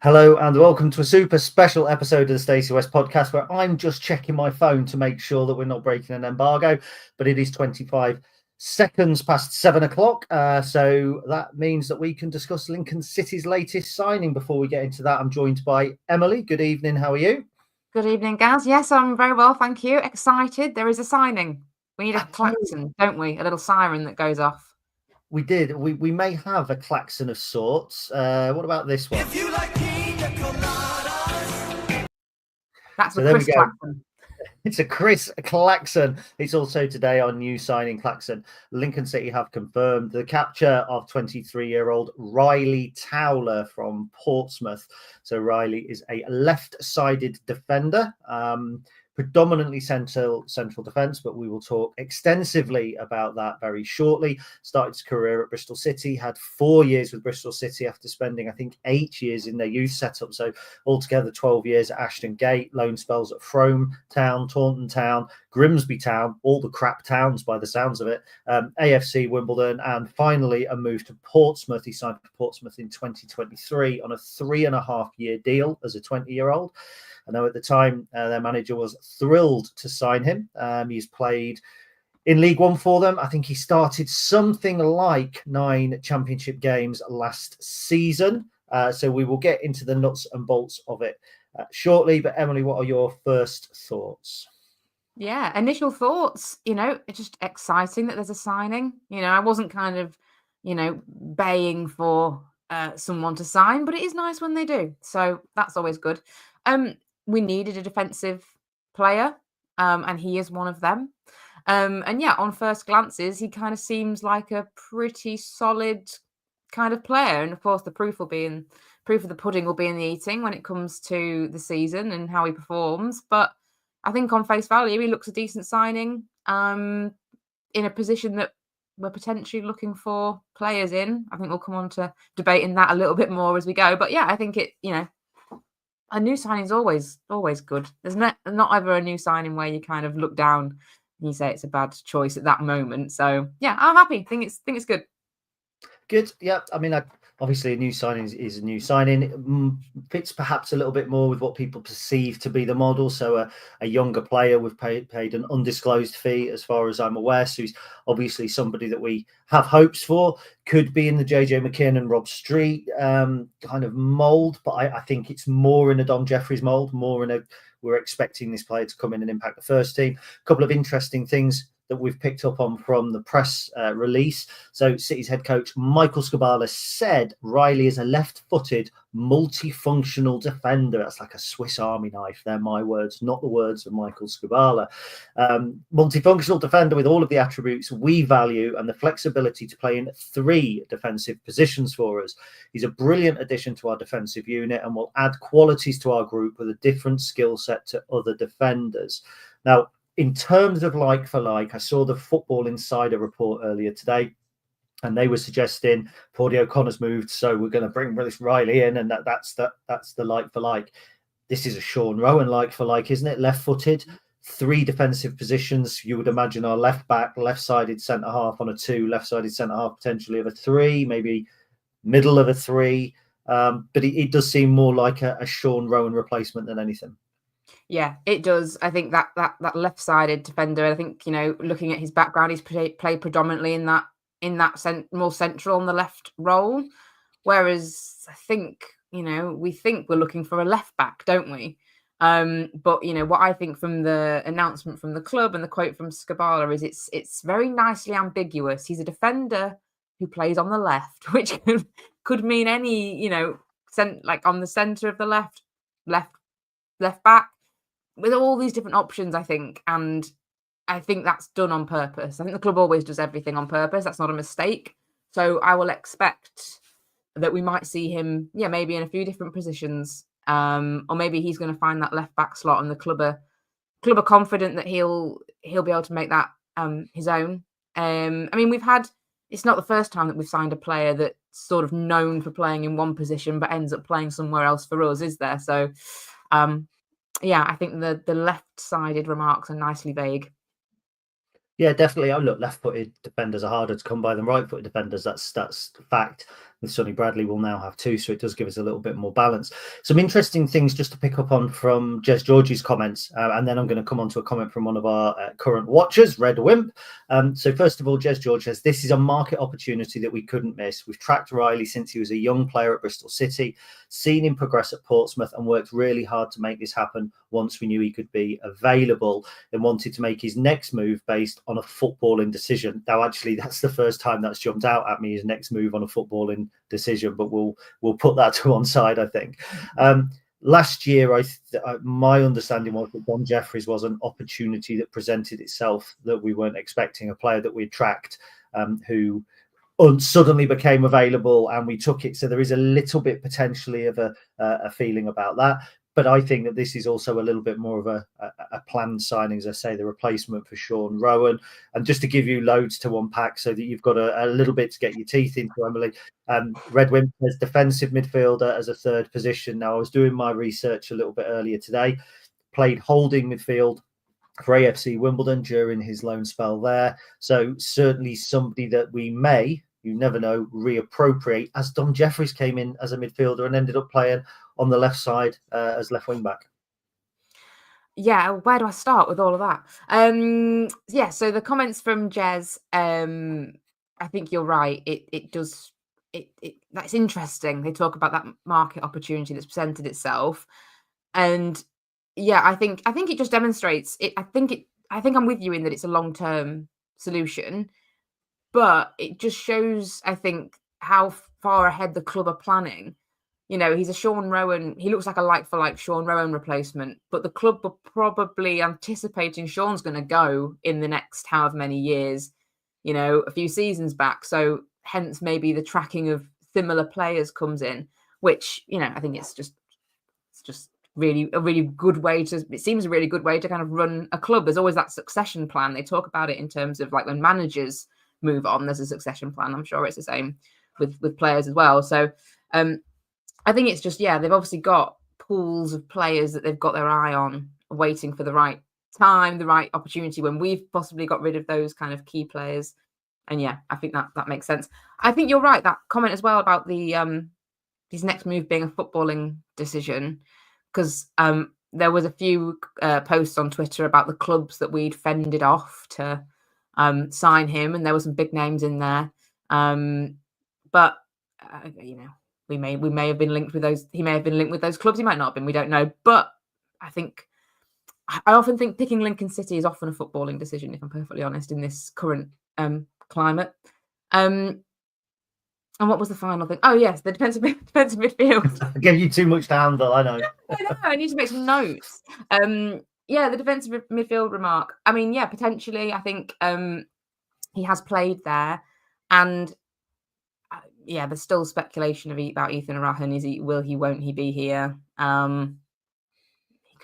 Hello and welcome to a super special episode of the Stacey West podcast, where I'm just checking my phone to make sure that we're not breaking an embargo, but it is 25 seconds past 7 o'clock. So that means that we can discuss Lincoln City's latest signing. Before we get into that, I'm joined by Emily. Good evening. How are you? Good evening, Gaz. Yes, I'm very well, thank you. Excited. There is a signing. We need a klaxon, don't we? A little siren that goes off. We did. We may have a klaxon of sorts. What about this one? If you like pina coladas. That's so a Chris klaxon. It's a Chris klaxon. It's also today our new signing klaxon. Lincoln City have confirmed the capture of 23-year-old Ryley Towler from Portsmouth. So Ryley is a left-sided defender, predominantly central defence, but we will talk extensively about that very shortly. Started his career at Bristol City, had 4 years with Bristol City after spending, I think, 8 years in their youth setup. So altogether 12 years at Ashton Gate, loan spells at Frome Town, Taunton Town, Grimsby Town, all the crap towns by the sounds of it, AFC Wimbledon, and finally a move to Portsmouth. He signed for Portsmouth in 2023 on a 3.5-year deal as a 20-year-old. I know at the time their manager was thrilled to sign him. He's played in League One for them. I think he started something like 9 championship games last season. So we will get into the nuts and bolts of it shortly. But Emily, what are your first thoughts? Yeah, initial thoughts, it's just exciting that there's a signing. I wasn't kind of, baying for someone to sign, but it is nice when they do. So that's always good. We needed a defensive player, and he is one of them. And yeah, on first glances, he kind of seems like a pretty solid kind of player. And of course, the proof of the pudding will be in the eating when it comes to the season and how he performs. But I think on face value, he looks a decent signing in a position that we're potentially looking for players in. I think we'll come on to debating that a little bit more as we go. But yeah, I think a new signing is always good. There's not ever a new signing where you kind of look down and you say it's a bad choice at that moment. So yeah, I'm happy. Think it's good. Good. Yeah. I mean, obviously a new signing is a new signing. It fits perhaps a little bit more with what people perceive to be the model. So a younger player, we've paid an undisclosed fee as far as I'm aware. So he's obviously somebody that we have hopes for. Could be in the JJ McKinn and Rob Street kind of mould, but I think it's more in a Dom Jeffries mould, we're expecting this player to come in and impact the first team. A couple of interesting things that we've picked up on from the press release. So City's head coach Michael Skubala said Ryley is a left-footed, multifunctional defender. That's like a Swiss Army knife. They're my words, not the words of Michael Skubala. Multifunctional defender with all of the attributes we value and the flexibility to play in 3 defensive positions for us. He's a brilliant addition to our defensive unit and will add qualities to our group with a different skill set to other defenders. Now, in terms of like for like, I saw the Football Insider report earlier today, and they were suggesting Paudie O'Connor's moved, so we're going to bring this Ryley in, and that's the like for like. This is a Sean Rowan like for like, isn't it? Left-footed, 3 defensive positions. You would imagine our left back, left-sided centre half on a 2, left-sided centre half potentially of a 3, maybe middle of a 3. But it does seem more like a Sean Rowan replacement than anything. Yeah, it does. I think that left-sided defender. I think looking at his background, he's played predominantly in that more central on the left role. Whereas I think we think we're looking for a left back, don't we? But what I think from the announcement from the club and the quote from Skubala is it's very nicely ambiguous. He's a defender who plays on the left, which could mean any like on the centre of the left back. With all these different options, I think, and I think that's done on purpose. I think the club always does everything on purpose. That's not a mistake. So I will expect that we might see him, maybe in a few different positions, or maybe he's going to find that left back slot, and the club are confident that he'll be able to make that his own. I mean, we've had it's not the first time that we've signed a player that's sort of known for playing in one position but ends up playing somewhere else for us, is there? So, yeah, I think the left-sided remarks are nicely vague. Yeah, definitely. Oh, look, left-footed defenders are harder to come by than right-footed defenders. That's the fact. With Sonny Bradley, we'll now have two, so it does give us a little bit more balance. Some interesting things just to pick up on from Jez George's comments, and then I'm going to come on to a comment from one of our current watchers, Red Wimp. So first of all, Jez George says, this is a market opportunity that we couldn't miss. We've tracked Ryley since he was a young player at Bristol City, seen him progress at Portsmouth, and worked really hard to make this happen once we knew he could be available, and wanted to make his next move based on a footballing decision. Now, actually, that's the first time that's jumped out at me, his next move on a footballing decision, but we'll put that to one side, I think. Last year, my understanding was that Don Jeffries was an opportunity that presented itself, that we weren't expecting, a player that we had tracked, who suddenly became available, and we took it. So there is a little bit potentially of a feeling about that. But I think that this is also a little bit more of a planned signing, as I say, the replacement for Sean Rowan. And just to give you loads to unpack so that you've got a little bit to get your teeth into, Emily, Red Wimp as defensive midfielder as a third position. Now, I was doing my research a little bit earlier today, played holding midfield for AFC Wimbledon during his loan spell there. So certainly somebody that we may, you never know, reappropriate, as Don Jeffries came in as a midfielder and ended up playing on the left side as left wing back. Yeah, where do I start with all of that? Yeah, so the comments from Jez, I think you're right. It does that's interesting. They talk about that market opportunity that's presented itself. And yeah, I think it just demonstrates it. I think I'm with you in that it's a long-term solution, but it just shows, I think, how far ahead the club are planning. You know, he's a Sean Rowan. He looks like a like-for-like Sean Rowan replacement, but the club were probably anticipating Sean's going to go in the next however many years, you know, a few seasons back. So hence maybe the tracking of similar players comes in, which, you know, I think it's just really a really good way to, it seems a really good way to kind of run a club. There's always that succession plan. They talk about it in terms of like when managers move on, there's a succession plan. I'm sure it's the same with players as well. So, I think it's just, yeah, they've obviously got pools of players that they've got their eye on, waiting for the right time, the right opportunity when we've possibly got rid of those kind of key players. And yeah, I think that makes sense. I think you're right. That comment as well about the his next move being a footballing decision, because there was a few posts on Twitter about the clubs that we'd fended off to sign him, and there were some big names in there. But you know, we may have been linked with those. He may have been linked with those clubs. He might not have been. We don't know. But I often think picking Lincoln City is often a footballing decision, if I'm perfectly honest, in this current climate. And what was the final thing? Oh yes, the defensive midfield. I gave you too much to handle. I know. I know. I need to make some notes. Yeah, the defensive midfield remark. I mean, yeah, potentially. I think he has played there, and yeah, there's still speculation about Ethan Arahan. Won't he be here?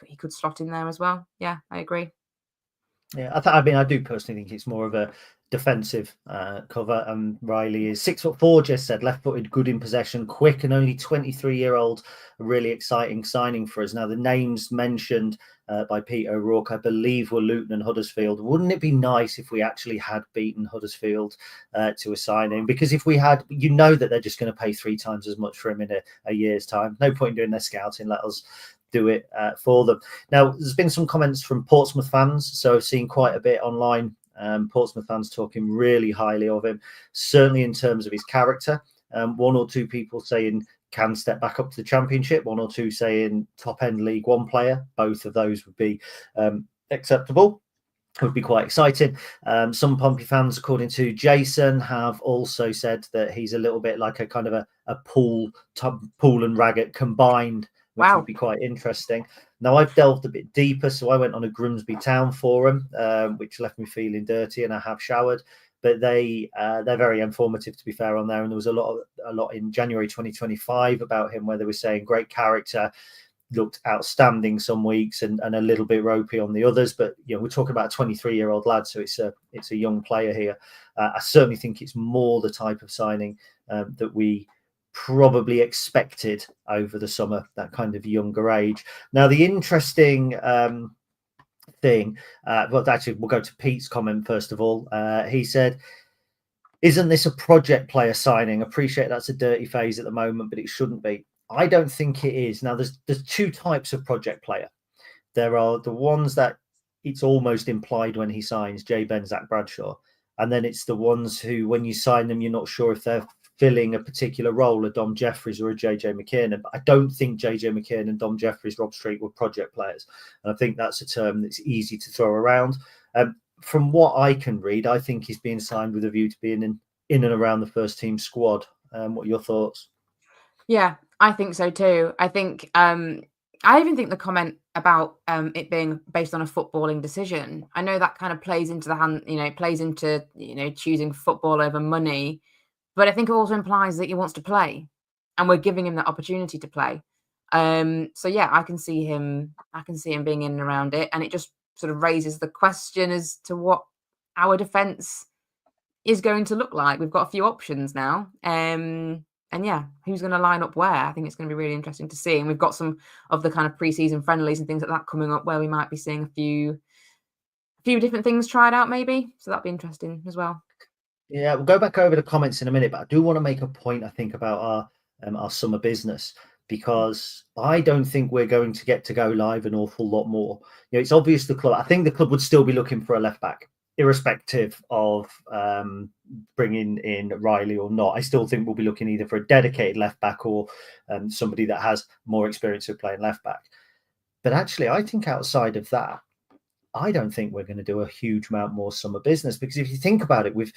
He could slot in there as well. Yeah, I agree. Yeah, I do personally think it's more of a defensive cover. Ryley is 6'4", just said, left-footed, good in possession, quick, and only 23-year-old. A really exciting signing for us. Now, the names mentioned by Pete O'Rourke, I believe, were Luton and Huddersfield. Wouldn't it be nice if we actually had beaten Huddersfield to a signing? Because if we had, you know that they're just going to pay 3 times as much for him in a year's time. No point in doing their scouting. Let us do it for them. Now, there's been some comments from Portsmouth fans, so I've seen quite a bit online. Portsmouth fans talking really highly of him, certainly in terms of his character. 1 or 2 people saying can step back up to the Championship, 1 or 2 saying top-end League One player. Both of those would be acceptable. Would be quite exciting. Some Pompey fans, according to Jason, have also said that he's a little bit like a kind of a Poole and Raggett combined, which would be quite interesting. Now, I've delved a bit deeper, so I went on a Grimsby Town forum, which left me feeling dirty, and I have showered. But they're very informative, to be fair, on there. And there was a lot in January 2025 about him, where they were saying great character, looked outstanding some weeks and a little bit ropey on the others. But we're talking about a 23-year-old lad, so it's a young player here. I certainly think it's more the type of signing that we probably expected over the summer, that kind of younger age. Now, the interesting thing, well, actually, we'll go to Pete's comment first of all. He said, "Isn't this a project player signing? Appreciate that's a dirty phase at the moment, but it shouldn't be." I don't think it is. Now, there's two types of project player. There are the ones that it's almost implied when he signs, Jay Ben, Zach Bradshaw. And then it's the ones who, when you sign them, you're not sure if they're filling a particular role, a Dom Jeffries or a JJ McKiernan. But I don't think JJ McKiernan, Dom Jeffries, Rob Street were project players. And I think that's a term that's easy to throw around. From what I can read, I think he's being signed with a view to being in and around the first team squad. What are your thoughts? Yeah, I think so too. I think I even think the comment about it being based on a footballing decision, I know that kind of plays into the hand, plays into choosing football over money, but I think it also implies that he wants to play, and we're giving him the opportunity to play. So yeah, I can see him being in and around it, and it just sort of raises the question as to what our defence is going to look like. We've got a few options now. And yeah, who's going to line up where? I think it's going to be really interesting to see. And we've got some of the kind of pre-season friendlies and things like that coming up where we might be seeing a few different things tried out maybe. So that'd be interesting as well. Yeah, we'll go back over the comments in a minute, but I do want to make a point, I think, about our summer business, because I don't think we're going to get to go live an awful lot more. It's obvious I think the club would still be looking for a left back, irrespective of bringing in Ryley or not. I still think we'll be looking either for a dedicated left back or somebody that has more experience of playing left back. But actually, I think outside of that, I don't think we're going to do a huge amount more summer business, because if you think about it, with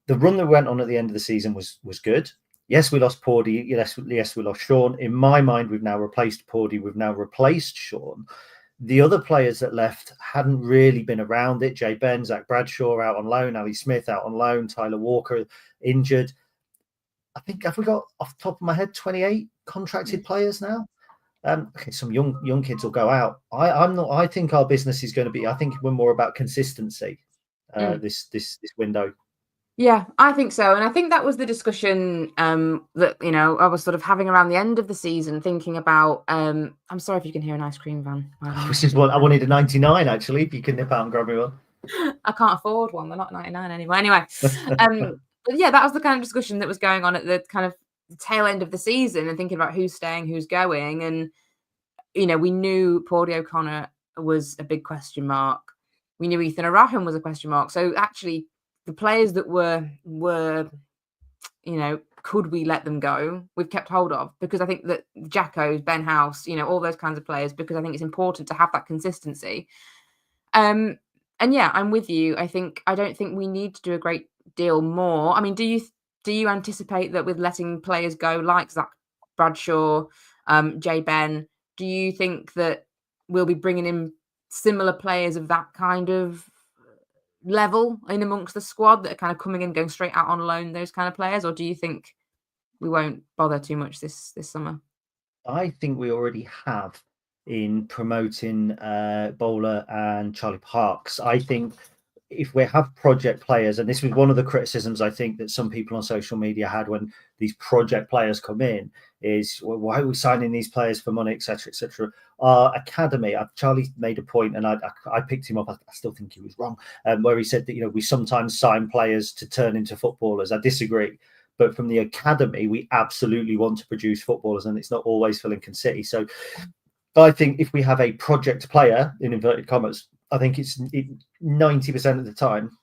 the run that went on at the end of the season was good. Yes, we lost Pordy. Yes, we lost Sean. In my mind, we've now replaced Pordy. We've now replaced Sean. The other players that left hadn't really been around it. Jay Ben, Zach Bradshaw out on loan, Ali Smith out on loan, Tyler Walker injured. I think, have we got, off the top of my head, 28 contracted players now? Okay, some young kids will go out. I think our business is going to be, I think we're more about consistency this window. Yeah, I think so. And I think that was the discussion that, I was sort of having around the end of the season, thinking about, I'm sorry if you can hear an ice cream van. Which is what I wanted, a 99, actually, if you can nip out and grab me one. I can't afford one. They're not 99 anymore. Anyway, but yeah, that was the kind of discussion that was going on at the kind of the tail end of the season, and thinking about who's staying, who's going. And, we knew Pordy O'Connor was a big question mark. We knew Ethan Araham was a question mark. So actually, the players that were, could we let them go? We've kept hold of, because I think that Jacko's, Ben House, all those kinds of players, because I think it's important to have that consistency. And yeah, I'm with you. I don't think we need to do a great deal more. I mean, do you anticipate that with letting players go like Zach Bradshaw, Jay Ben, do you think that we'll be bringing in similar players of that kind of level in amongst the squad that are kind of coming in, going straight out on loan, those kind of players? Or do you think we won't bother too much this summer? I think we already have in promoting Bowler and Charlie Parks. I think if we have project players, and this was one of the criticisms I think that some people on social media had when these project players come in, is, well, why are we signing these players for money, etc., etc. Our academy, Charlie made a point, and I picked him up. I still think he was wrong, where he said that we sometimes sign players to turn into footballers. I disagree. But from the academy, we absolutely want to produce footballers, and it's not always for Lincoln City. So I think if we have a project player, in inverted commas, I think it's 90% of the time,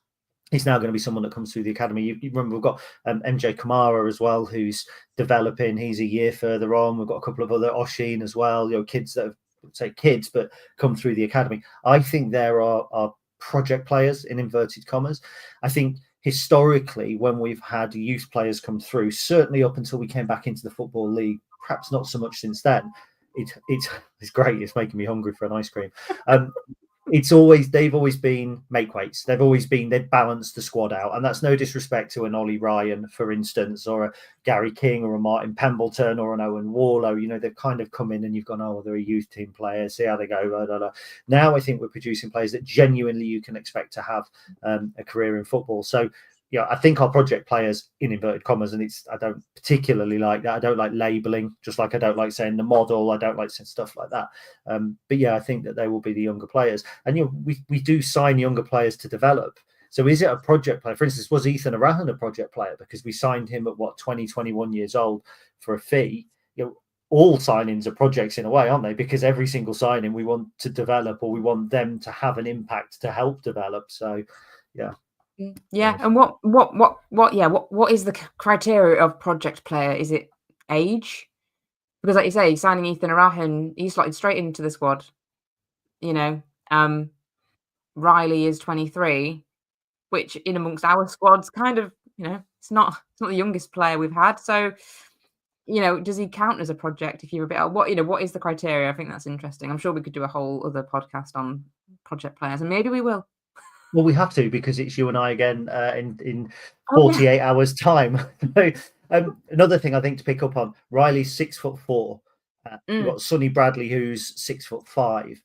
he's now going to be someone that comes through the academy. You remember, we've got MJ Kamara as well, who's developing. He's a year further on. We've got a couple of other Oshin as well, kids that have, say kids, but come through the academy. I think there are project players, in inverted commas. I think historically, when we've had youth players come through, certainly up until we came back into the Football League, perhaps not so much since then, it's great. It's making me hungry for an ice cream. they've always been make weights. They've balanced the squad out, and that's no disrespect to an Ollie Ryan, for instance, or a Gary King, or a Martin Pembleton, or an Owen Warlow. They've kind of come in and you've gone, oh, they're a youth team player, see how they go. Blah, blah, blah. Now I think we're producing players that genuinely you can expect to have a career in football. So I think our project players, in inverted commas, and I don't particularly like that. I don't like labeling, just like I don't like saying the model. I don't like saying stuff like that. But I think that they will be the younger players. And we do sign younger players to develop. So is it a project player? For instance, was Ethan Arahan a project player? Because we signed him at 20, 21 years old for a fee. All signings are projects in a way, aren't they? Because every single signing we want to develop, or we want them to have an impact to help develop. So yeah. And what is the criteria of project player? Is it age? Because like you say, signing Ethan Arahan, he slotted straight into the squad. Ryley is 23, which in amongst our squads kind of, it's not the youngest player we've had. So, does he count as a project if you're a bit what is the criteria? I think that's interesting. I'm sure we could do a whole other podcast on project players, and maybe we will. Well, we have to, because it's you and I again in 48 hours time. Another thing I think to pick up on, Ryley's 6'4". You've got Sonny Bradley, who's 6'5".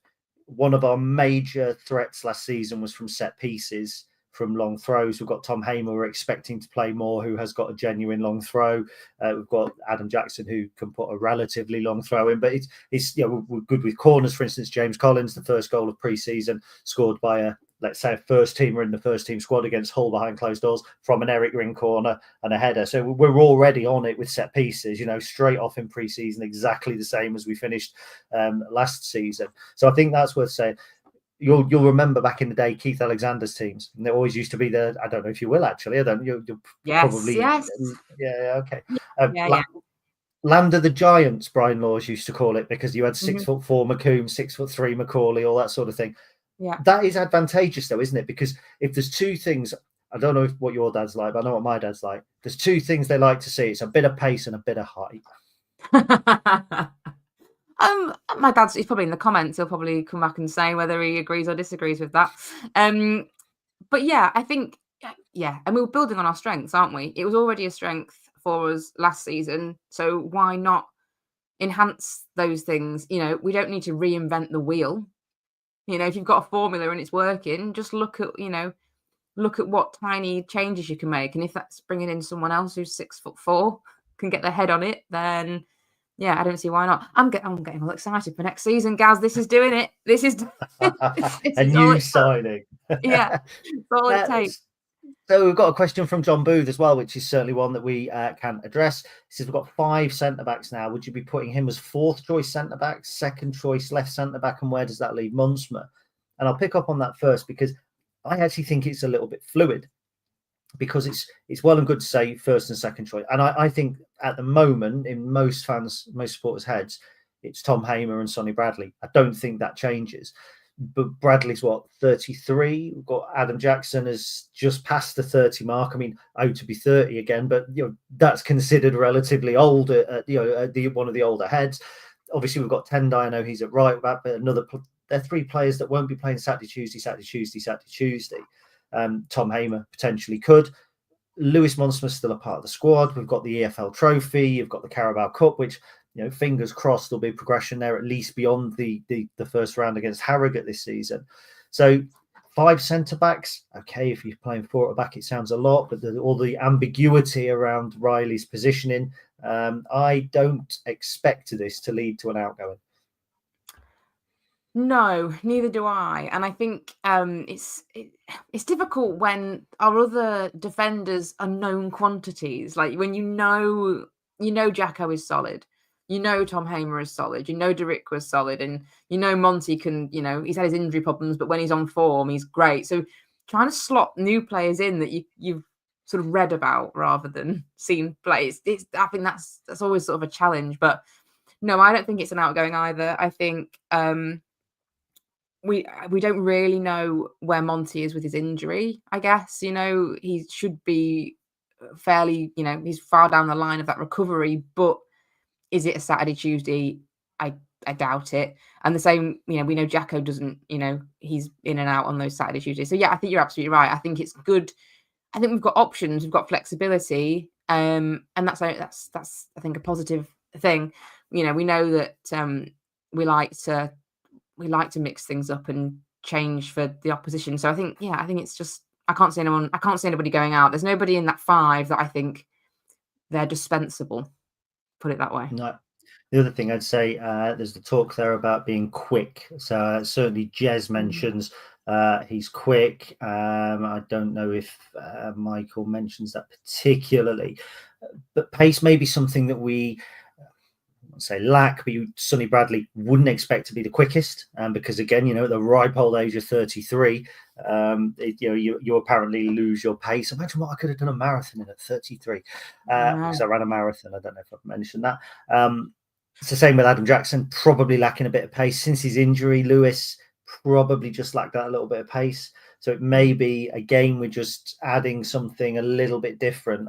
One of our major threats last season was from set pieces, from long throws. We've got Tom Hamer, we're expecting to play more, who has got a genuine long throw. We've got Adam Jackson, who can put a relatively long throw in, but it's we're good with corners. For instance, James Collins, the first goal of pre-season, scored by let's say a first teamer in the first team squad against Hull behind closed doors from an Eric Ring corner and a header. So we're already on it with set pieces, straight off in pre-season, exactly the same as we finished last season. So I think that's worth saying. You'll remember back in the day Keith Alexander's teams, and there always used to be I don't know if you will actually. I don't. You'll probably. Yes. Yeah. Okay. Land of the Giants, Brian Laws used to call it, because you had 6'4" McComb, 6'3" Macaulay, all that sort of thing. Yeah. That is advantageous, though, isn't it? Because if there's two things, I don't know what your dad's like, but I know what my dad's like. There's two things they like to see: it's a bit of pace and a bit of height. My dad's, he's probably in the comments. He'll probably come back and say whether he agrees or disagrees with that. But yeah, I think, and we were building on our strengths, aren't we? It was already a strength for us last season, so why not enhance those things? We don't need to reinvent the wheel. If you've got a formula and it's working, just look at what tiny changes you can make. And if that's bringing in someone else who's 6'4", can get their head on it, then I don't see why not. I'm getting all excited for next season, Gaz. This is doing it. This is a new signing. Yeah, that's all it takes. So we've got a question from John Booth as well, which is certainly one that we can address. He says, we've got 5 centre-backs now. Would you be putting him as 4th choice centre-back, 2nd choice left centre-back, and where does that leave Munsma? And I'll pick up on that first, because I actually think it's a little bit fluid, because it's well and good to say 1st and 2nd choice. And I think at the moment, in most supporters' heads, it's Tom Hamer and Sonny Bradley. I don't think that changes. But Bradley's 33. We've got Adam Jackson has just passed the 30 mark. I mean, to be 30 again, but that's considered relatively old at one of the older heads. Obviously, we've got Tendai. I know he's at right back, but they're 3 players that won't be playing Saturday, Tuesday. Tom Hamer potentially could. Lewis Monsma's still a part of the squad. We've got the EFL Trophy. You've got the Carabao Cup, which, fingers crossed there'll be progression there, at least beyond the first round against Harrogate this season. So 5 centre-backs, okay, if you're playing 4 at the back, it sounds a lot, but all the ambiguity around Ryley's positioning, I don't expect this to lead to an outgoing. No, neither do I. And I think it's difficult when our other defenders are known quantities. Like when Jacko is solid, Tom Hamer is solid, Derrick was solid, and Monty can, he's had his injury problems, but when he's on form, he's great. So trying to slot new players in that you've sort of read about rather than seen play, I think that's always sort of a challenge. But no, I don't think it's an outgoing either. I think we don't really know where Monty is with his injury. I guess he should be fairly, he's far down the line of that recovery, but is it a Saturday, Tuesday? I I doubt it. And the same, you know, we know Jacko doesn't, you know, he's in and out on those Saturday, Tuesdays. So yeah, I think you're absolutely right. I think it's good. I think we've got options, we've got flexibility, and that's I think a positive thing. You know, we know that we like to mix things up and change for the opposition. So I think, yeah, I think it's just I can't see anybody going out. There's nobody in that 5 that I think they're dispensable. Put it that way. No. The other thing I'd say, there's the talk there about being quick. So certainly Jez mentions he's quick. I don't know if Michael mentions that particularly, but pace may be something that we say lack, but Sonny Bradley wouldn't expect to be the quickest, because again, you know, at the ripe old age of 33, you apparently lose your pace. Imagine what I could have done a marathon in at 33, because I ran a marathon. I don't know if I've mentioned that. It's the same with Adam Jackson, probably lacking a bit of pace since his injury. Lewis probably just lacked that a little bit of pace. So it may be, again, we're just adding something a little bit different.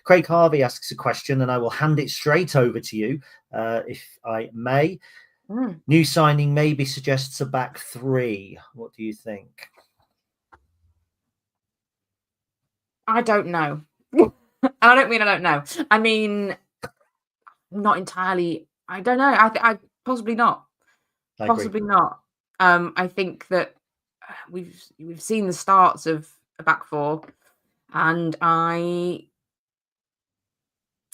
Craig Harvey asks a question, and I will hand it straight over to you, if I may. New signing maybe suggests a back 3. What do you think? I don't know. I don't mean I don't know. I mean, not entirely. I don't know. I possibly not. Possibly not. I think that we've seen the starts of a back 4, and I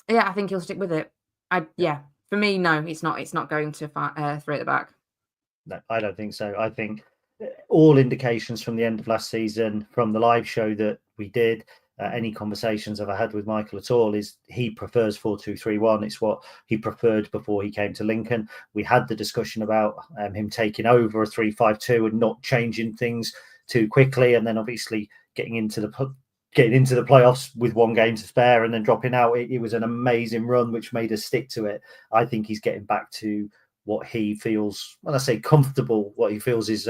think he'll stick with it. For me, no, it's not going to 3 at the back. No, I don't think so. I think all indications from the end of last season, from the live show that we did, any conversations I've had with Michael at all, is he prefers 4-2-3-1. It's what he preferred before he came to Lincoln. We had the discussion about him taking over a 3-5-2 and not changing things too quickly, and then obviously getting into the playoffs with 1 game to spare and then dropping out. It was an amazing run which made us stick to it. I think he's getting back to what he feels, when I say comfortable, what he feels is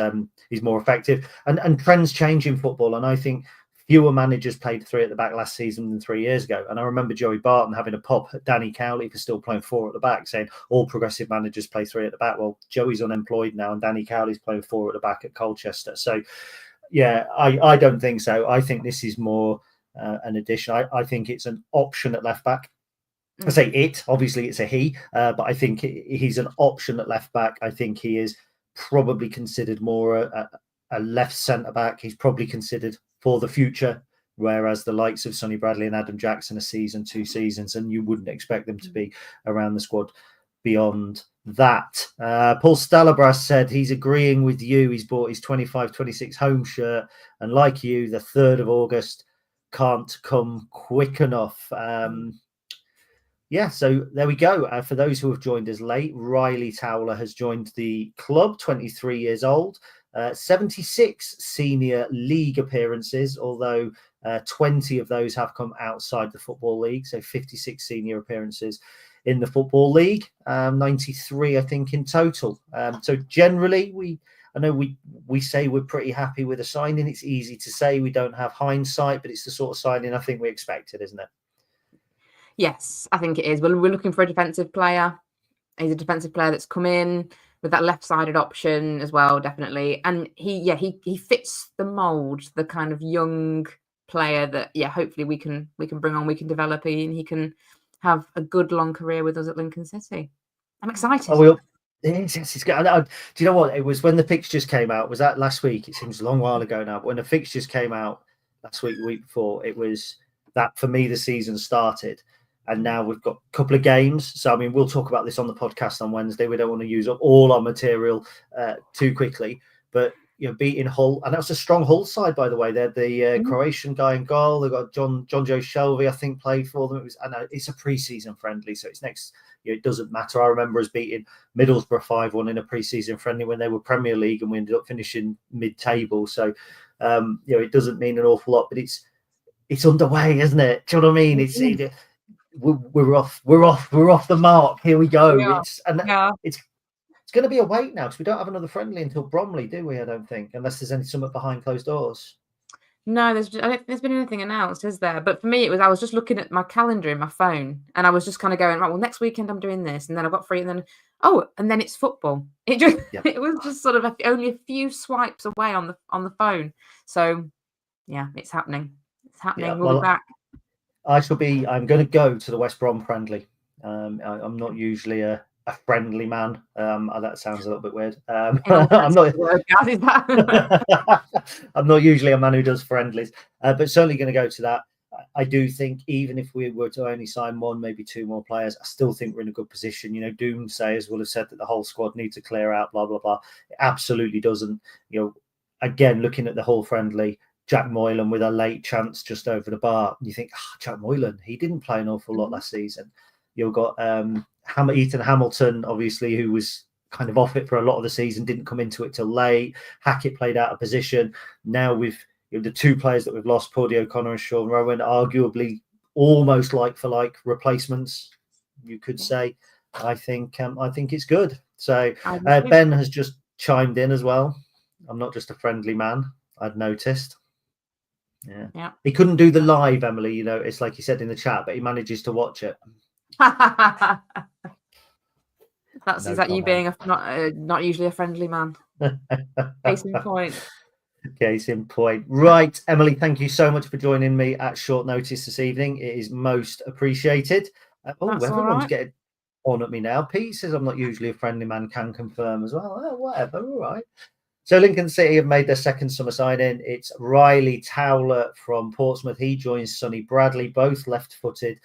more effective. And trends change in football, and I think fewer managers played 3 at the back last season than 3 years ago. And I remember Joey Barton having a pop at Danny Cowley for still playing 4 at the back, saying all progressive managers play 3 at the back. Well, Joey's unemployed now, and Danny Cowley's playing 4 at the back at Colchester. So yeah, I don't think so. I think this is more an addition. I think it's an option at left back. I say it, obviously it's a he, but I think he's an option at left back. I think he is probably considered more a left centre back. He's probably considered for the future, whereas the likes of Sonny Bradley and Adam Jackson are season, 2 seasons, and you wouldn't expect them to be around the squad beyond that. Paul Stalabras said he's agreeing with you. He's bought his 25-26 home shirt, and like you, the 3rd of August can't come quick enough. Yeah, so there we go. For those who have joined us late, Ryley Towler has joined the club, 23 years old, 76 senior league appearances, although 20 of those have come outside the Football League, so 56 senior appearances in the Football League, 93, I think, in total. So generally, I know we say we're pretty happy with the signing. It's easy to say, we don't have hindsight, but it's the sort of signing I think we expected, isn't it? Yes, I think it is. We're looking for a defensive player. He's a defensive player that's come in with that left-sided option as well, definitely. And he fits the mold, the kind of young player that hopefully we can bring on, we can develop, and he can have a good long career with us at Lincoln City. I'm excited. Yes, it's good. Do you know what? It was when the fixtures came out. Was that last week? It seems a long while ago now. But when the fixtures came out last week, the week before, it was that for me the season started. And now we've got a couple of games. So, I mean, we'll talk about this on the podcast on Wednesday. We don't want to use up all our material too quickly. But, beating Hull. And that was a strong Hull side, by the way. They're the Croatian guy in goal. They've got John Joe Shelby, I think, played for them. It's a pre-season friendly. So it's next. It doesn't matter. I remember us beating Middlesbrough 5-1 in a pre-season friendly when they were Premier League, and we ended up finishing mid-table. So, it doesn't mean an awful lot. But it's underway, isn't it? Do you know what I mean? We're off the mark. Here we go. It's going to be a wait now, because we don't have another friendly until Bromley, do we? I don't think, unless there's something behind closed doors. No, I don't think there's been anything announced, is there? But for me, I was just looking at my calendar in my phone, and I was just kind of going, right, well, next weekend I'm doing this, and then I've got free, and then and then it's football. It just Yeah. it was just sort of only a few swipes away on the phone. So yeah, it's happening. It's happening. Yeah. We'll be Well, back. I'm going to go to the West Brom friendly. I'm not usually a friendly man. That sounds a little bit weird. In all I'm sense of not. the word, Gaz, is that? I'm not usually a man who does friendlies, but certainly going to go to that. I do think even if we were to only sign one, maybe two more players, I still think we're in a good position. You know, doomsayers will have said that the whole squad needs to clear out, blah, blah, blah. It absolutely doesn't. You know, again, looking at the whole friendly, Jack Moylan with a late chance just over the bar. You think, Jack Moylan, he didn't play an awful lot last season. You've got Ethan Hamilton, obviously, who was kind of off it for a lot of the season, didn't come into it till late. Hackett played out of position. Now with the two players that we've lost, Paudie O'Connor and Sean Rowan, arguably almost like for like replacements, you could say. I think it's good. So Ben has just chimed in as well. I'm not just a friendly man, I'd noticed. Yeah. He couldn't do the live, Emily, you know, it's like he said in the chat, but he manages to watch it. Is that you being not usually a friendly man? Case in point. Case in point. Right, Emily, thank you so much for joining me at short notice this evening. It is most appreciated. Everyone's getting on at me now. Pete says I'm not usually a friendly man, can confirm as well. Oh, whatever, all right. So Lincoln City have made their second summer sign-in. It's Ryley Towler from Portsmouth. He joins Sonny Bradley, both left-footed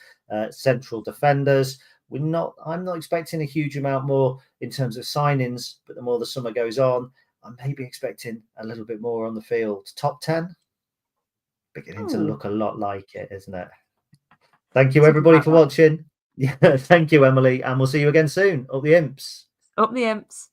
central defenders. I'm not expecting a huge amount more in terms of signings, but the more the summer goes on, I'm maybe expecting a little bit more on the field. Top 10? Beginning to look a lot like it, isn't it? Thank you, everybody, for watching. Yeah, thank you, Emily, and we'll see you again soon. Up the Imps. Up the Imps.